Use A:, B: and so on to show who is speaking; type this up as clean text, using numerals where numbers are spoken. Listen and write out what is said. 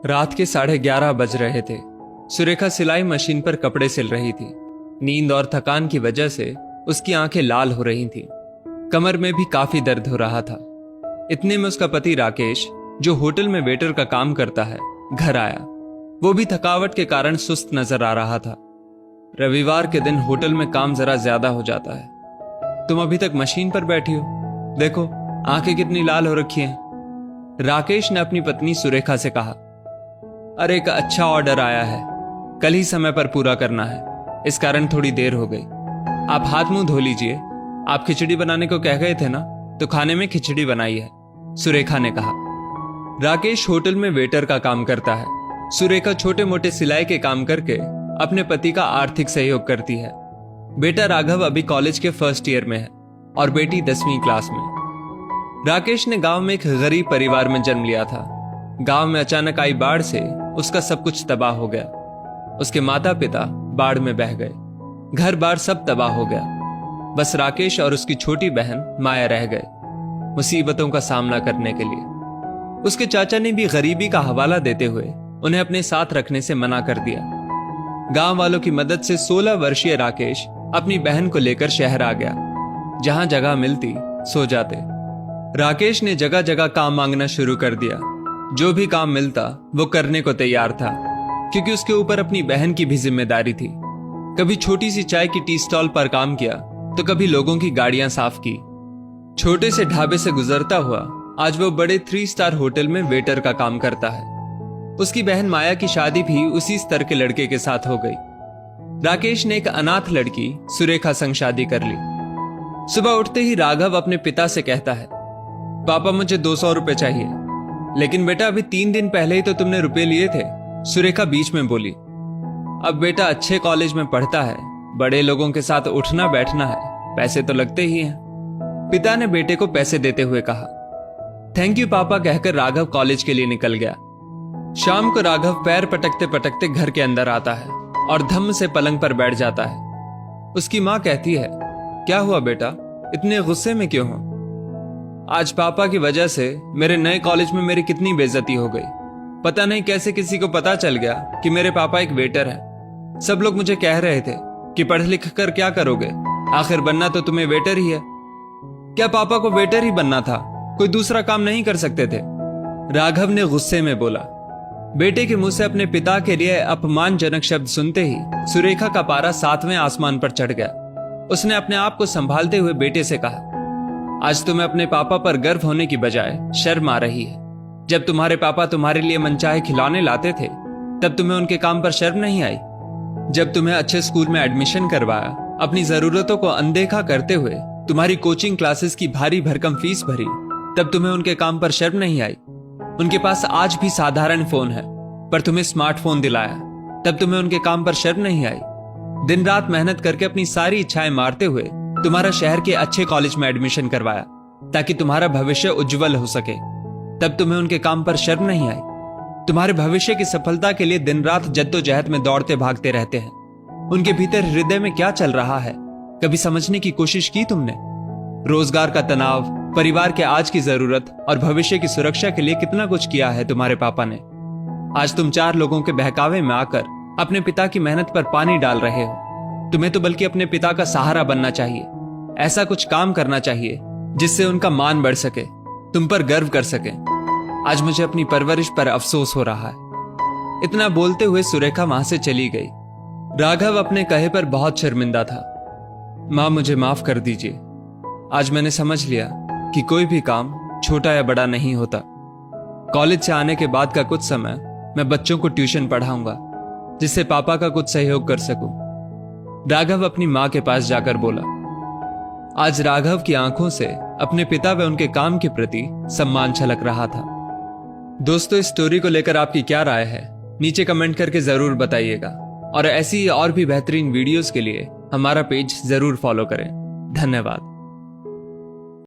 A: रात के 11:30 बज रहे थे। सुरेखा सिलाई मशीन पर कपड़े सिल रही थी। नींद और थकान की वजह से उसकी आंखें लाल हो रही थीं। कमर में भी काफी दर्द हो रहा था। इतने में उसका पति राकेश, जो होटल में वेटर का काम करता है, घर आया। वो भी थकावट के कारण सुस्त नजर आ रहा था। रविवार के दिन होटल में काम जरा ज्यादा हो जाता है। तुम अभी तक मशीन पर बैठी हो, देखो आंखें कितनी लाल हो रखी हैं। राकेश ने अपनी पत्नी सुरेखा से कहा, अरे एक अच्छा ऑर्डर आया है, कल ही समय पर पूरा करना है, इस कारण थोड़ी देर हो गई। आप हाथ मुंह धो लीजिए। आप खिचड़ी बनाने को कह गए थे ना, तो खाने में खिचड़ी बनाई है, सुरेखा ने कहा। राकेश होटल में वेटर का काम करता है। सुरेखा छोटे मोटे सिलाई के काम करके अपने पति का आर्थिक सहयोग करती है। बेटा राघव अभी कॉलेज के फर्स्ट ईयर में है और बेटी 10वीं क्लास में। राकेश ने गांव में एक गरीब परिवार में जन्म लिया था। गांव में अचानक आई बाढ़ से उसका सब कुछ तबाह हो गया। उसके माता पिता बाढ़ में बह गए, घर बार सब तबाह हो गया। बस राकेश और उसकी छोटी बहन माया रह गए मुसीबतों का सामना करने के लिए। उसके चाचा ने भी गरीबी का हवाला देते हुए उन्हें अपने साथ रखने से मना कर दिया। गांव वालों की मदद से 16 वर्षीय राकेश अपनी बहन को लेकर शहर आ गया। जहां जगह मिलती सो जाते। राकेश ने जगह जगह काम मांगना शुरू कर दिया। जो भी काम मिलता वो करने को तैयार था, क्योंकि उसके ऊपर अपनी बहन की भी जिम्मेदारी थी। कभी छोटी सी चाय की टी स्टॉल पर काम किया, तो कभी लोगों की गाड़ियां साफ की। छोटे से ढाबे से गुजरता हुआ आज वो बड़े 3 स्टार होटल में वेटर का काम करता है। उसकी बहन माया की शादी भी उसी स्तर के लड़के के साथ हो गई। राकेश ने एक अनाथ लड़की सुरेखा संग शादी कर ली। सुबह उठते ही राघव अपने पिता से कहता है, पापा मुझे 200 रुपए चाहिए। लेकिन बेटा अभी 3 दिन पहले ही तो तुमने रुपए लिए थे, सुरेखा बीच में बोली। अब बेटा अच्छे कॉलेज में पढ़ता है, बड़े लोगों के साथ उठना बैठना है, पैसे तो लगते ही हैं। पिता ने बेटे को पैसे देते हुए कहा। थैंक यू पापा कहकर राघव कॉलेज के लिए निकल गया। शाम को राघव पैर पटकते पटकते घर के अंदर आता है और धम्म से पलंग पर बैठ जाता है। उसकी मां कहती है, क्या हुआ बेटा, इतने गुस्से में क्यों हो? आज पापा की वजह से मेरे नए कॉलेज में मेरी कितनी बेइज्जती हो गई। पता नहीं कैसे किसी को पता चल गया कि मेरे पापा एक वेटर हैं। सब लोग मुझे कह रहे थे कि पढ़ लिख कर क्या करोगे, आखिर बनना तो तुम्हें वेटर ही है। क्या पापा को वेटर ही बनना था, कोई दूसरा काम नहीं कर सकते थे? राघव ने गुस्से में बोला। बेटे के मुंह से अपने पिता के लिए अपमानजनक शब्द सुनते ही सुरेखा का पारा 7वें आसमान पर चढ़ गया। उसने अपने आप को संभालते हुए बेटे से कहा, आज तुम्हें अपने पापा पर गर्व होने की बजाय शर्म आ रही है। जब तुम्हारे पापा तुम्हारे लिए मनचाहे खिलौने लाते थे, तब तुम्हें उनके काम पर शर्म नहीं आई? जब तुम्हें अच्छे स्कूल में एडमिशन करवाया, अपनी जरूरतों को अनदेखा करते हुए तुम्हारी कोचिंग क्लासेस की भारी भरकम फीस भरी, तब तुम्हें उनके काम पर शर्म नहीं आई? उनके पास आज भी साधारण फोन है, पर तुम्हें स्मार्टफोन दिलाया, तब तुम्हें उनके काम पर शर्म नहीं आई? दिन रात मेहनत करके अपनी सारी इच्छाएं मारते हुए तुम्हारा शहर के अच्छे कॉलेज में एडमिशन करवाया, ताकि तुम्हारा भविष्य उज्जवल हो सके, तब तुम्हें उनके काम पर शर्म नहीं आई? तुम्हारे भविष्य की सफलता के लिए दिन रात जद्दोजहद में दौड़ते भागते रहते हैं। उनके भीतर हृदय में क्या चल रहा है, कभी समझने की कोशिश की तुमने? रोजगार का तनाव, परिवार के आज की जरूरत और भविष्य की सुरक्षा के लिए कितना कुछ किया है तुम्हारे पापा ने। आज तुम 4 लोगों के बहकावे में आकर अपने पिता की मेहनत पर पानी डाल रहे हो। तुम्हें तो बल्कि अपने पिता का सहारा बनना चाहिए। ऐसा कुछ काम करना चाहिए जिससे उनका मान बढ़ सके, तुम पर गर्व कर सके। आज मुझे अपनी परवरिश पर अफसोस हो रहा है। इतना बोलते हुए सुरेखा वहां से चली गई। राघव अपने कहे पर बहुत शर्मिंदा था। मां मुझे माफ कर दीजिए। आज मैंने समझ लिया कि कोई भी काम छोटा या बड़ा नहीं होता। कॉलेज से आने के बाद का कुछ समय मैं बच्चों को ट्यूशन पढ़ाऊंगा, जिससे पापा का कुछ सहयोग कर सकूं। राघव अपनी मां के पास जाकर बोला। आज राघव की आंखों से अपने पिता व उनके काम के प्रति सम्मान छलक रहा था। दोस्तों, इस स्टोरी को लेकर आपकी क्या राय है, नीचे कमेंट करके जरूर बताइएगा। और ऐसी और भी बेहतरीन वीडियोस के लिए हमारा पेज जरूर फॉलो करें। धन्यवाद।